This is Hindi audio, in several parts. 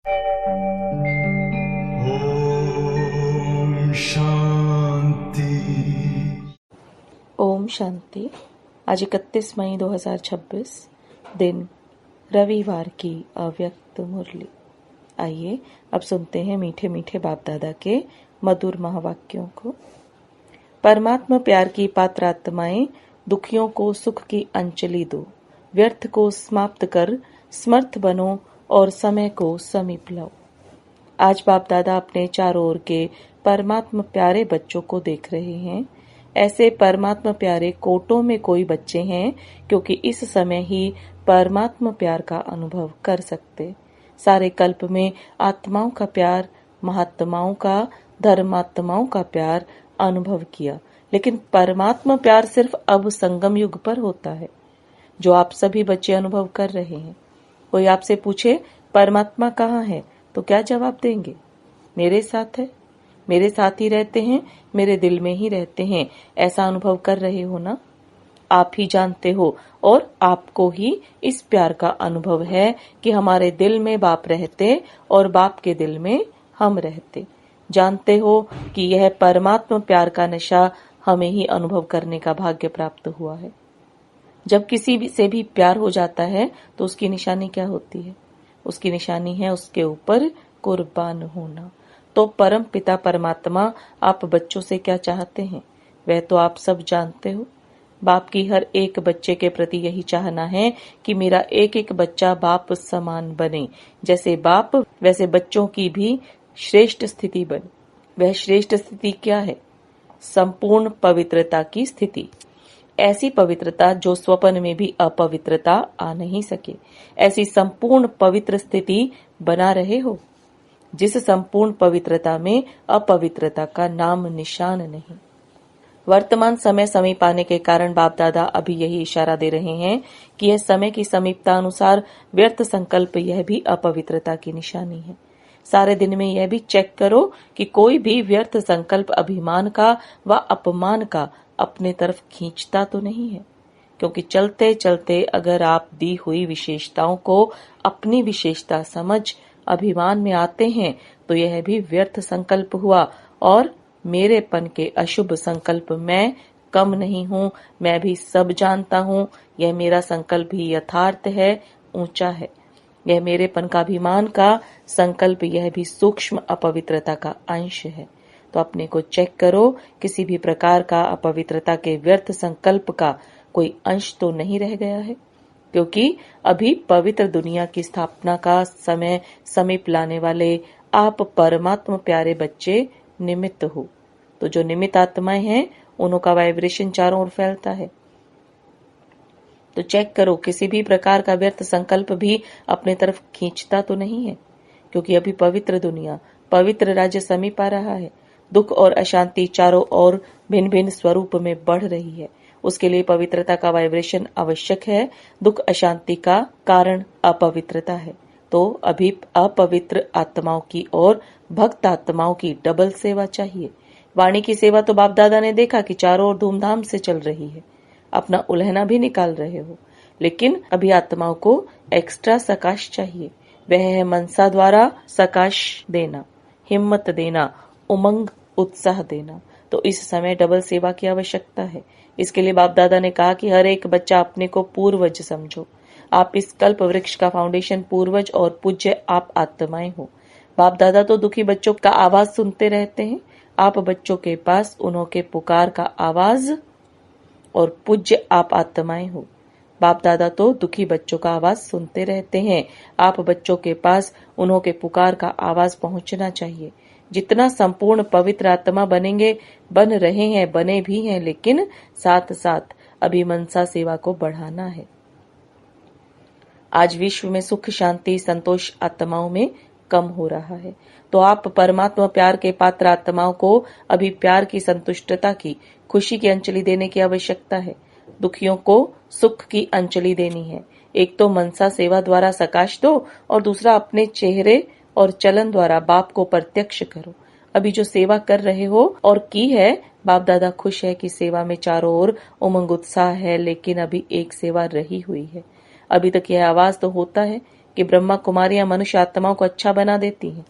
ओम शांति। ओम शांति। आज 31 मई 2026 दिन रविवार की अव्यक्त मुरली। आइए अब सुनते हैं मीठे मीठे बाप दादा के मधुर महावाक्यों को। परमात्मा प्यार की पात्र आत्माएं, दुखियों को सुख की अंजलि दो, व्यर्थ को समाप्त कर समर्थ बनो और समय को समीप लाओ। आज बाप दादा अपने चारों ओर के परमात्मा प्यारे बच्चों को देख रहे हैं। ऐसे परमात्मा प्यारे कोटों में कोई बच्चे हैं, क्योंकि इस समय ही परमात्मा प्यार का अनुभव कर सकते। सारे कल्प में आत्माओं का प्यार, महात्माओं का, धर्मात्माओं का प्यार अनुभव किया, लेकिन परमात्मा प्यार सिर्फ अब संगम युग पर होता है, जो आप सभी बच्चे अनुभव कर रहे हैं। कोई आपसे पूछे परमात्मा कहाँ है, तो क्या जवाब देंगे? मेरे साथ है, मेरे साथ ही रहते हैं, मेरे दिल में ही रहते हैं। ऐसा अनुभव कर रहे हो ना? आप ही जानते हो, और आपको ही इस प्यार का अनुभव है कि हमारे दिल में बाप रहते और बाप के दिल में हम रहते। जानते हो कि यह परमात्मा प्यार का नशा हमें ही अनुभव करने का भाग्य प्राप्त हुआ है। जब किसी भी से भी प्यार हो जाता है तो उसकी निशानी क्या होती है? उसकी निशानी है उसके ऊपर कुर्बान होना। तो परम पिता परमात्मा आप बच्चों से क्या चाहते हैं, वह तो आप सब जानते हो। बाप की हर एक बच्चे के प्रति यही चाहना है कि मेरा एक एक बच्चा बाप समान बने। जैसे बाप वैसे बच्चों की भी श्रेष्ठ स्थिति बने। वह श्रेष्ठ स्थिति क्या है? संपूर्ण पवित्रता की स्थिति। ऐसी पवित्रता जो स्वप्न में भी अपवित्रता आ नहीं सके। ऐसी संपूर्ण पवित्र स्थिति बना रहे हो, जिस संपूर्ण पवित्रता में अपवित्रता का नाम निशान नहीं। वर्तमान समय समीप आने के कारण बाप दादा अभी यही इशारा दे रहे हैं कि यह समय की समीपता अनुसार व्यर्थ संकल्प यह भी अपवित्रता की निशानी है। सारे दिन में यह भी चेक करो कि कोई भी व्यर्थ संकल्प अभिमान का व अपमान का अपने तरफ खींचता तो नहीं है। क्योंकि चलते चलते अगर आप दी हुई विशेषताओं को अपनी विशेषता समझ अभिमान में आते हैं, तो यह भी व्यर्थ संकल्प हुआ। और मेरेपन के अशुभ संकल्प, मैं कम नहीं हूँ, मैं भी सब जानता हूँ, यह मेरा संकल्प भी यथार्थ है, ऊंचा है। यह मेरेपन का अभिमान का संकल्प, यह भी सूक्ष्म अपवित्रता का अंश है। तो अपने को चेक करो, किसी भी प्रकार का अपवित्रता के व्यर्थ संकल्प का कोई अंश तो नहीं रह गया है। क्योंकि अभी पवित्र दुनिया की स्थापना का समय समीप लाने वाले आप परमात्मा प्यारे बच्चे निमित्त हो। तो जो निमित्त आत्माएं हैं, उन्हों का वाइब्रेशन चारों ओर फैलता है। तो चेक करो, किसी भी प्रकार का व्यर्थ संकल्प भी अपने तरफ खींचता तो नहीं है। क्योंकि अभी पवित्र दुनिया, पवित्र राज्य समीप आ रहा है। दुख और अशांति चारों ओर भिन्न भिन्न स्वरूप में बढ़ रही है। उसके लिए पवित्रता का वाइब्रेशन आवश्यक है। दुख अशांति का कारण अपवित्रता है। तो अभी अपवित्र आत्माओं की और भक्त आत्माओं की डबल सेवा चाहिए। वाणी की सेवा तो बाप दादा ने देखा कि चारों ओर धूमधाम से चल रही है, अपना उल्हना भी निकाल रहे हो। लेकिन अभी आत्माओं को एक्स्ट्रा सकाश चाहिए। वह है मनसा द्वारा सकाश देना, हिम्मत देना, उमंग उत्साह देना। तो इस समय डबल सेवा की आवश्यकता है। इसके लिए बाप दादा ने कहा कि हर एक बच्चा अपने को पूर्वज समझो। आप इस कल्प वृक्ष का फाउंडेशन पूर्वज और पूज्य आप आत्माएं हो। बाप दादा तो दुखी बच्चों का आवाज सुनते रहते हैं। आप बच्चों के पास उन्हों के पुकार का आवाज और पूज्य आप आत्माएं हो। बाप दादा तो दुखी बच्चों का आवाज सुनते रहते हैं। आप बच्चों के पास उन्हों के पुकार का आवाज पहुंचना चाहिए। जितना संपूर्ण पवित्र आत्मा बनेंगे, बन रहे हैं, बने भी हैं, लेकिन साथ साथ अभी मनसा सेवा को बढ़ाना है। आज विश्व में सुख, शांति, संतोष आत्माओं में कम हो रहा है। तो आप परमात्मा प्यार के पात्र आत्माओं को अभी प्यार की, संतुष्टता की, खुशी की अंजलि देने की आवश्यकता है। दुखियों को सुख की अंजलि देनी है। एक तो मनसा सेवा द्वारा सकाश दो, और दूसरा अपने चेहरे और चलन द्वारा बाप को प्रत्यक्ष करो। अभी जो सेवा कर रहे हो और की है, बाप दादा खुश है कि सेवा में चारों ओर उमंग उत्साह है, लेकिन अभी एक सेवा रही हुई है। अभी तक यह आवाज तो होता है कि ब्रह्मा कुमारियां मनुष्य आत्माओं को अच्छा बना देती हैं।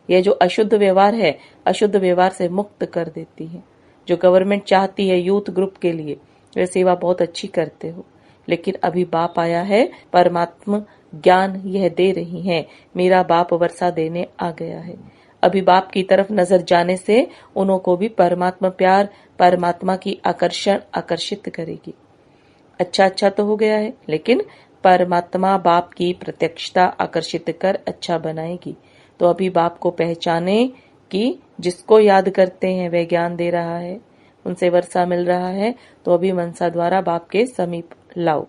यह जो अशुद्ध व्यवहार है, अशुद्ध व्यवहार से मुक्त कर देती है। जो गवर्नमेंट चाहती है यूथ ग्रुप के लिए, वे सेवा बहुत अच्छी करते हो, लेकिन अभी बाप आया है, परमात्मा ज्ञान यह दे रही है। मेरा बाप वर्षा देने आ गया है। अभी बाप की तरफ नजर जाने से उन्हों को भी परमात्मा प्यार, परमात्मा की आकर्षण आकर्षित करेगी। अच्छा अच्छा तो हो गया है, लेकिन परमात्मा बाप की प्रत्यक्षता आकर्षित कर अच्छा बनाएगी। तो अभी बाप को पहचाने कि जिसको याद करते हैं वह ज्ञान दे रहा है, उनसे वर्षा मिल रहा है। तो अभी मनसा द्वारा बाप के समीप लाओ।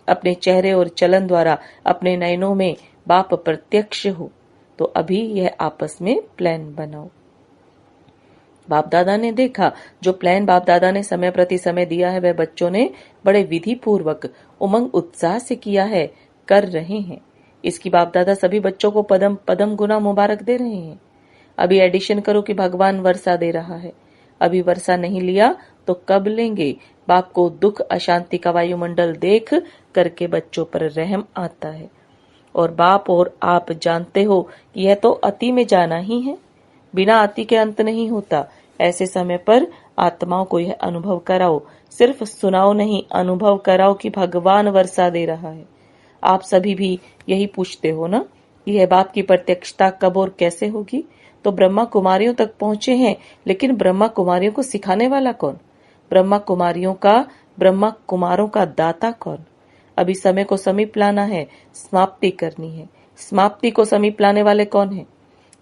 अपने चेहरे और चलन द्वारा अपने नयनों में बाप प्रत्यक्ष हो। तो अभी यह आपस में प्लान बनाओ। बाप दादा ने देखा, जो प्लान बाप दादा ने समय प्रति समय दिया है वह बच्चों ने बड़े विधि पूर्वक उमंग उत्साह से किया है, कर रहे हैं। इसकी बाप दादा सभी बच्चों को पदम पदम गुना मुबारक दे रहे हैं। अभी एडिशन करो कि भगवान वर्षा दे रहा है। अभी वर्षा नहीं लिया तो कब लेंगे? बाप को दुख अशांति का वायुमंडल देख करके बच्चों पर रहम आता है। और बाप और आप जानते हो कि यह तो अति में जाना ही है, बिना अति के अंत नहीं होता। ऐसे समय पर आत्माओं को यह अनुभव कराओ, सिर्फ सुनाओ नहीं, अनुभव कराओ कि भगवान वर्षा दे रहा है। आप सभी भी यही पूछते हो ना, यह बाप की प्रत्यक्षता कब और कैसे होगी? तो ब्रह्मा कुमारियों तक पहुंचे हैं, लेकिन ब्रह्मा कुमारियों को सिखाने वाला कौन? ब्रह्मा कुमारों का दाता कौन? अभी समय को समीप लाना है, समाप्ति करनी है। समाप्ति को समीप लाने वाले कौन है?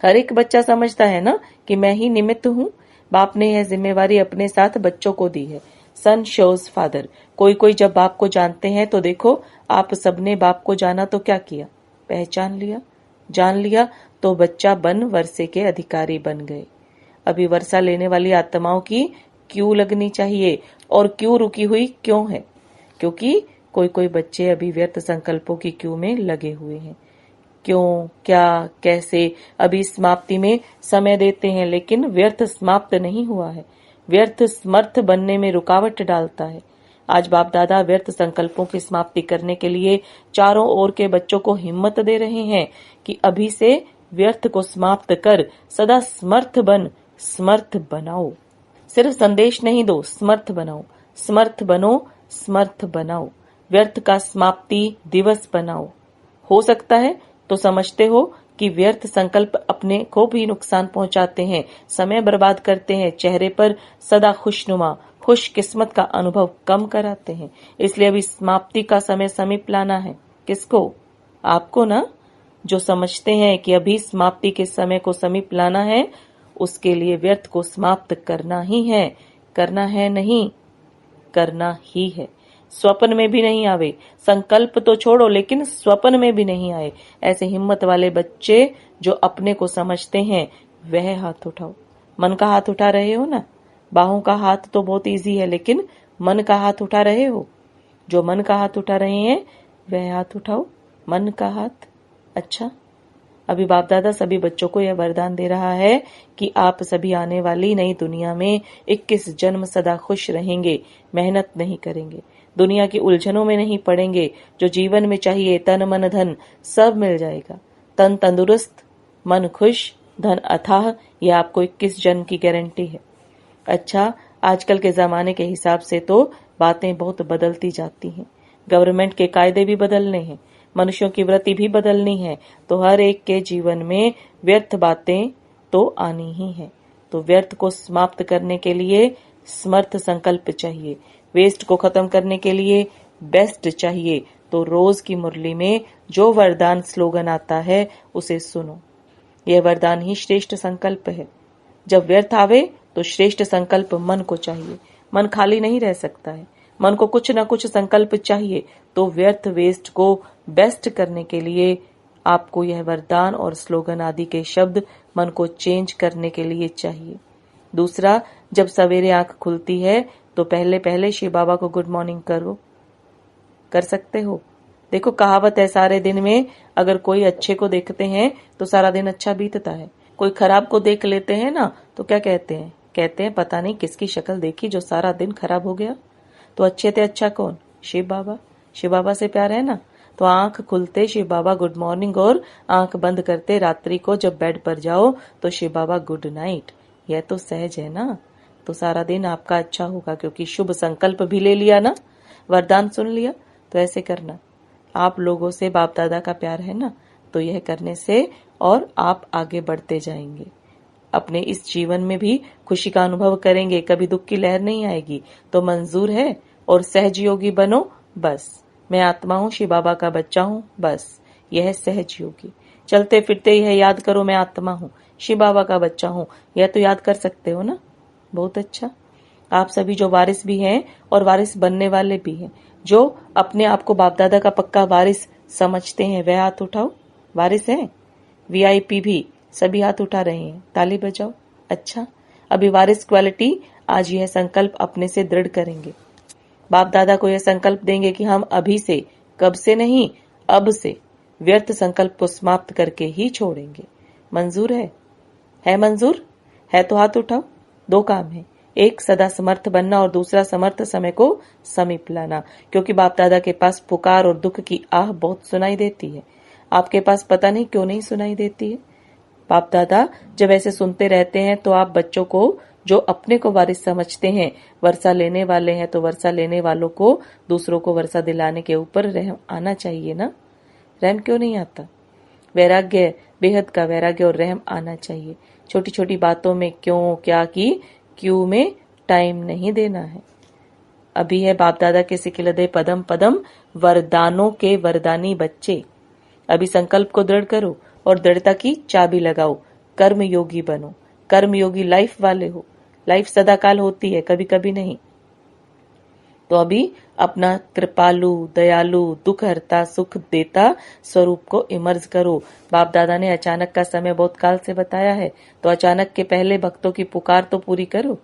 हर एक बच्चा समझता है ना कि मैं ही निमित्त हूँ। बाप ने यह जिम्मेवारी अपने साथ बच्चों को दी है। सन शोज फादर। कोई कोई जब बाप को जानते हैं तो देखो, आप सबने बाप को जाना तो क्या किया? पहचान लिया, जान लिया, तो बच्चा बन वर्षे के अधिकारी बन गए। अभी वर्षा लेने वाली आत्माओं की क्यों लगनी चाहिए, और क्यों रुकी हुई क्यों है? क्योंकि कोई कोई बच्चे अभी व्यर्थ संकल्पों की क्यू में लगे हुए हैं। क्यों, क्या, कैसे, अभी समाप्ति में समय देते हैं, लेकिन व्यर्थ समाप्त नहीं हुआ है। व्यर्थ समर्थ बनने में रुकावट डालता है। आज बाप दादा व्यर्थ संकल्पों की समाप्ति करने के लिए चारों ओर के बच्चों को हिम्मत दे रहे हैं कि अभी से व्यर्थ को समाप्त कर सदा समर्थ समर्थ बनाओ। सिर्फ संदेश नहीं दो, समर्थ बनाओ, समर्थ बनो, समर्थ बनाओ। व्यर्थ का समाप्ति दिवस बनाओ। हो सकता है तो समझते हो कि व्यर्थ संकल्प अपने को भी नुकसान पहुंचाते हैं, समय बर्बाद करते हैं, चेहरे पर सदा खुशनुमा खुश किस्मत का अनुभव कम कराते हैं। इसलिए अभी समाप्ति का समय समीप लाना है। किसको? आपको ना। जो समझते हैं कि अभी समाप्ति के समय को समीप लाना है, उसके लिए व्यर्थ को समाप्त करना ही है। करना है नहीं, करना ही है। स्वप्न में भी नहीं आवे। संकल्प तो छोड़ो, लेकिन स्वप्न में भी नहीं आए। ऐसे हिम्मत वाले बच्चे जो अपने को समझते हैं वह हाथ उठाओ। मन का हाथ उठा रहे हो ना? बाहों का हाथ तो बहुत इजी है, लेकिन मन का हाथ उठा रहे हो? जो मन का हाथ उठा रहे हैं वह हाथ उठाओ, मन का हाथ। अच्छा, अभी बाप दादा सभी बच्चों को यह वरदान दे रहा है कि आप सभी आने वाली नई दुनिया में 21 जन्म सदा खुश रहेंगे, मेहनत नहीं करेंगे, दुनिया की उलझनों में नहीं पड़ेंगे। जो जीवन में चाहिए, तन मन धन सब मिल जाएगा। तन तंदुरुस्त, मन खुश, धन अथाह, यह आपको 21 जन्म की गारंटी है। अच्छा, आजकल के जमाने के हिसाब से तो बातें बहुत बदलती जाती हैं। गवर्नमेंट के कायदे भी बदलने हैं, मनुष्यों की वृत्ति भी बदलनी है। तो हर एक के जीवन में व्यर्थ बातें तो आनी ही है। तो व्यर्थ को समाप्त करने के लिए समर्थ संकल्प चाहिए। वेस्ट को खत्म करने के लिए बेस्ट चाहिए। तो रोज की मुरली में जो वरदान स्लोगन आता है उसे सुनो। यह वरदान ही श्रेष्ठ संकल्प है। जब व्यर्थ आवे तो श्रेष्ठ संकल्प मन को चाहिए। मन खाली नहीं रह सकता है, मन को कुछ न कुछ संकल्प चाहिए। तो व्यर्थ वेस्ट को बेस्ट करने के लिए आपको यह वरदान और स्लोगन आदि के शब्द मन को चेंज करने के लिए चाहिए। दूसरा, जब सवेरे आंख खुलती है तो पहले पहले शिव बाबा को गुड मॉर्निंग करो। कर सकते हो? देखो, कहावत है, सारे दिन में अगर कोई अच्छे को देखते हैं तो सारा दिन अच्छा बीतता है। कोई खराब को देख लेते हैं ना तो क्या कहते हैं? कहते हैं पता नहीं किसकी शक्ल देखी जो सारा दिन खराब हो गया। तो अच्छे थे अच्छा कौन? शिव बाबा। शिव बाबा से प्यार है ना, तो आंख खुलते शिव बाबा गुड मॉर्निंग और आंख बंद करते रात्रि को जब बेड पर जाओ तो शिव बाबा गुड नाइट। यह तो सहज है ना, तो सारा दिन आपका अच्छा होगा, क्योंकि शुभ संकल्प भी ले लिया ना, वरदान सुन लिया। तो ऐसे करना, आप लोगों से बाप दादा का प्यार है ना, तो यह करने से और आप आगे बढ़ते जाएंगे। अपने इस जीवन में भी खुशी का अनुभव करेंगे, कभी दुख की लहर नहीं आएगी। तो मंजूर है और सहज योगी बनो। बस मैं आत्मा हूँ, शिव बाबा का बच्चा हूँ, बस यह है सहज योगी। चलते फिरते यह याद करो, मैं आत्मा हूँ, शिव बाबा का बच्चा हूँ। यह तो याद कर सकते हो ना, बहुत अच्छा। आप सभी जो वारिस भी हैं और वारिस बनने वाले भी हैं, जो अपने आप को बाप दादा का पक्का वारिस समझते हैं, वह हाथ उठाओ। वारिस हैं, वीआईपी भी सभी हाथ उठा रहे हैं, ताली बजाओ। अच्छा, अभी वारिस क्वालिटी आज यह संकल्प अपने से दृढ़ करेंगे। बाप दादा को यह संकल्प देंगे कि हम अभी से, कब से नहीं, अब से व्यर्थ संकल्प को समाप्त करके ही छोड़ेंगे। मंजूर है मंजूर है तो हाथ उठाओ। दो काम है, एक सदा समर्थ बनना और दूसरा समर्थ समय को समीप लाना, क्योंकि बाप दादा के पास पुकार और दुख की आह बहुत सुनाई देती है। आपके पास पता नहीं क्यों नहीं सुनाई देती है। बाप दादा जब ऐसे सुनते रहते हैं तो आप बच्चों को, जो अपने को वारिस समझते हैं, वर्षा लेने वाले हैं, तो वर्षा लेने वालों को, दूसरों को वर्षा दिलाने के ऊपर रहम आना चाहिए ना। रहम क्यों नहीं आता? वैराग्य, बेहद का वैराग्य और रहम आना चाहिए। छोटी छोटी बातों में क्यों, क्या की, क्यों में टाइम नहीं देना है। अभी है बाप दादा के सिखिलदे पदम पदम वरदानों के वरदानी बच्चे। अभी संकल्प को दृढ़ करो और दृढ़ता की चाबी लगाओ। कर्म योगी बनो, कर्म योगी लाइफ वाले हो। लाइफ सदाकाल होती है, कभी कभी नहीं। तो अभी अपना कृपालु, दयालु, दुख हरता, सुख देता स्वरूप को इमर्ज करो। बाप दादा ने अचानक का समय बहुत काल से बताया है, तो अचानक के पहले भक्तों की पुकार तो पूरी करो।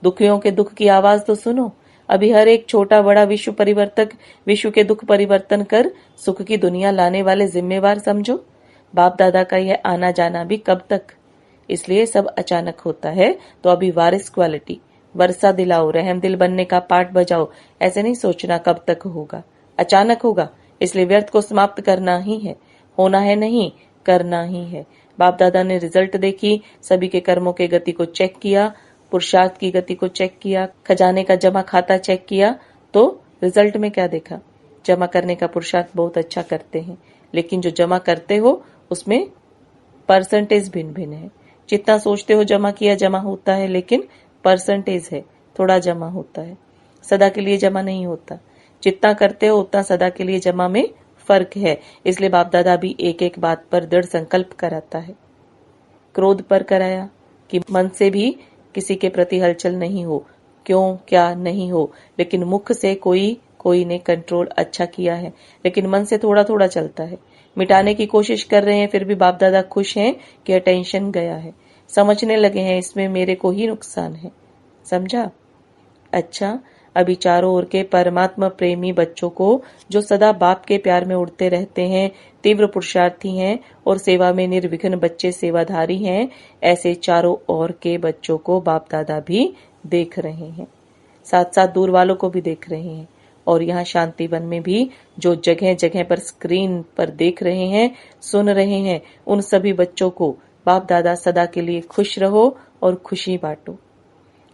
दुखियों के दुख की आवाज तो सुनो। अभी हर एक छोटा बड़ा विश्व परिवर्तक, विश्व के दुख परिवर्तन कर सुख की दुनिया लाने वाले जिम्मेवार समझो। बाप दादा का यह आना जाना भी कब तक, इसलिए सब अचानक होता है। तो अभी वारिस क्वालिटी, वर्षा दिलाओ, रहम दिल बनने का पाठ बजाओ। ऐसे नहीं सोचना कब तक होगा, अचानक होगा, इसलिए व्यर्थ को समाप्त करना ही है। होना है नहीं, करना ही है। बाप दादा ने रिजल्ट देखी, सभी के कर्मों के गति को चेक किया, पुरुषार्थ की गति को चेक किया, खजाने का जमा खाता चेक किया। तो रिजल्ट में क्या देखा? जमा करने का पुरुषार्थ बहुत अच्छा करते हैं, लेकिन जो जमा करते हो उसमें परसेंटेज भिन्न भिन्न है। जितना सोचते हो जमा किया, जमा होता है, लेकिन परसेंटेज है, थोड़ा जमा होता है, सदा के लिए जमा नहीं होता। जितना करते हो उतना सदा के लिए जमा में फर्क है। इसलिए बाप दादा भी एक एक बात पर दृढ़ संकल्प कराता है। क्रोध पर कराया कि मन से भी किसी के प्रति हलचल नहीं हो, क्यों क्या नहीं हो, लेकिन मुख से कोई ने कंट्रोल अच्छा किया है, लेकिन मन से थोड़ा थोड़ा चलता है। मिटाने की कोशिश कर रहे हैं, फिर भी बाप दादा खुश हैं कि अटेंशन गया है, समझने लगे हैं इसमें मेरे को ही नुकसान है। समझा? अच्छा, अभी चारों ओर के परमात्मा प्रेमी बच्चों को, जो सदा बाप के प्यार में उड़ते रहते हैं, तीव्र पुरुषार्थी हैं और सेवा में निर्विघ्न बच्चे सेवाधारी हैं, ऐसे चारों ओर के बच्चों को बाप दादा भी देख रहे हैं, साथ साथ दूर वालों को भी देख रहे हैं। और यहाँ शांतिवन में भी जो जगह जगह पर स्क्रीन पर देख रहे हैं, सुन रहे हैं, उन सभी बच्चों को बाप दादा सदा के लिए खुश रहो और खुशी बांटो,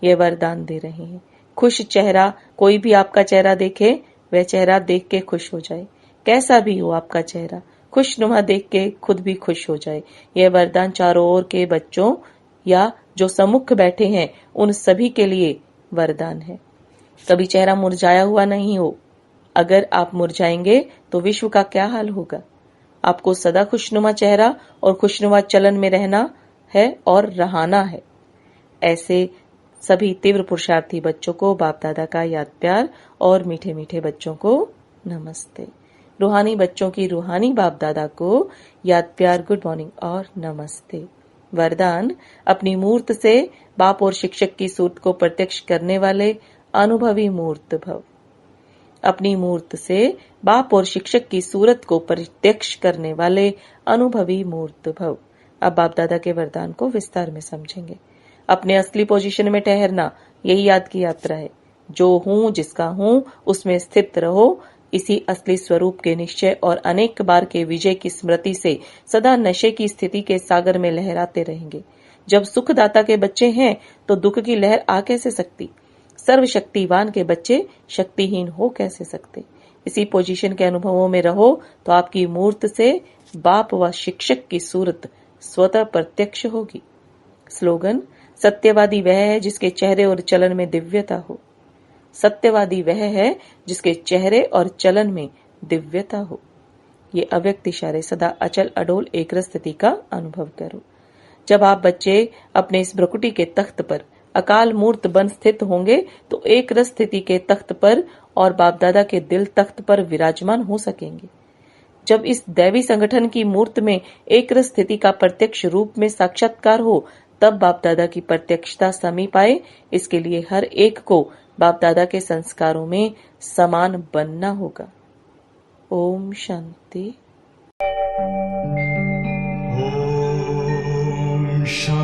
ये वरदान दे रहे हैं। खुश चेहरा, कोई भी आपका चेहरा देखे, वह चेहरा देख के खुश हो जाए। कैसा भी हो आपका चेहरा, खुशनुमा देख के खुद भी खुश हो जाए। यह वरदान चारों ओर के बच्चों या जो सम्मुख बैठे हैं उन सभी के लिए वरदान है। कभी चेहरा मुरझाया हुआ नहीं हो। अगर आप मुरझाएंगे तो विश्व का क्या हाल होगा। आपको सदा खुशनुमा चेहरा और खुशनुमा चलन में रहना है और रहाना है। ऐसे सभी तीव्र पुरुषार्थी बच्चों को बाप दादा का याद प्यार और मीठे मीठे बच्चों को नमस्ते। रूहानी बच्चों की रूहानी बाप दादा को याद प्यार, गुड मॉर्निंग और नमस्ते। वरदान, अपनी मूर्त से बाप और शिक्षक की सूरत को प्रत्यक्ष करने वाले अनुभवी मूर्त भव। अपनी मूर्त से बाप और शिक्षक की सूरत को प्रत्यक्ष करने वाले अनुभवी मूर्त भव। अब बाप दादा के वरदान को विस्तार में समझेंगे। अपने असली पोजीशन में ठहरना, यही याद की यात्रा है। जो हूँ, जिसका हूँ, उसमें स्थित रहो, इसी असली स्वरूप के निश्चय और अनेक बार के विजय की स्मृति से सदा नशे की स्थिति के सागर में लहराते रहेंगे। जब सुखदाता के बच्चे हैं तो दुख की लहर आ कैसे सकती? सर्वशक्तिवान के बच्चे शक्तिहीन हो कैसे सकते? इसी पोजीशन के अनुभवों में रहो तो आपकी मूर्त से बाप व शिक्षक की सूरत स्वतः प्रत्यक्ष होगी। स्लोगन: सत्यवादी वह है जिसके चेहरे और चलन में दिव्यता हो। सत्यवादी वह है जिसके चेहरे और चलन में दिव्यता हो। ये अव्यक्त इशारे सदा अचल अडोल एक स्थिति का अनुभव करो। जब आप बच्चे अपने इस भ्रकुटी के तख्त पर अकाल मूर्त बन स्थित होंगे तो एक रस स्थिति के तख्त पर और बाप दादा के दिल तख्त पर विराजमान हो सकेंगे। जब इस दैवी संगठन की मूर्त में एक रस स्थिति का प्रत्यक्ष रूप में साक्षात्कार हो तब बाप दादा की प्रत्यक्षता समीप आए। इसके लिए हर एक को बाप दादा के संस्कारों में समान बनना होगा। ओम शांति। Om Shanti.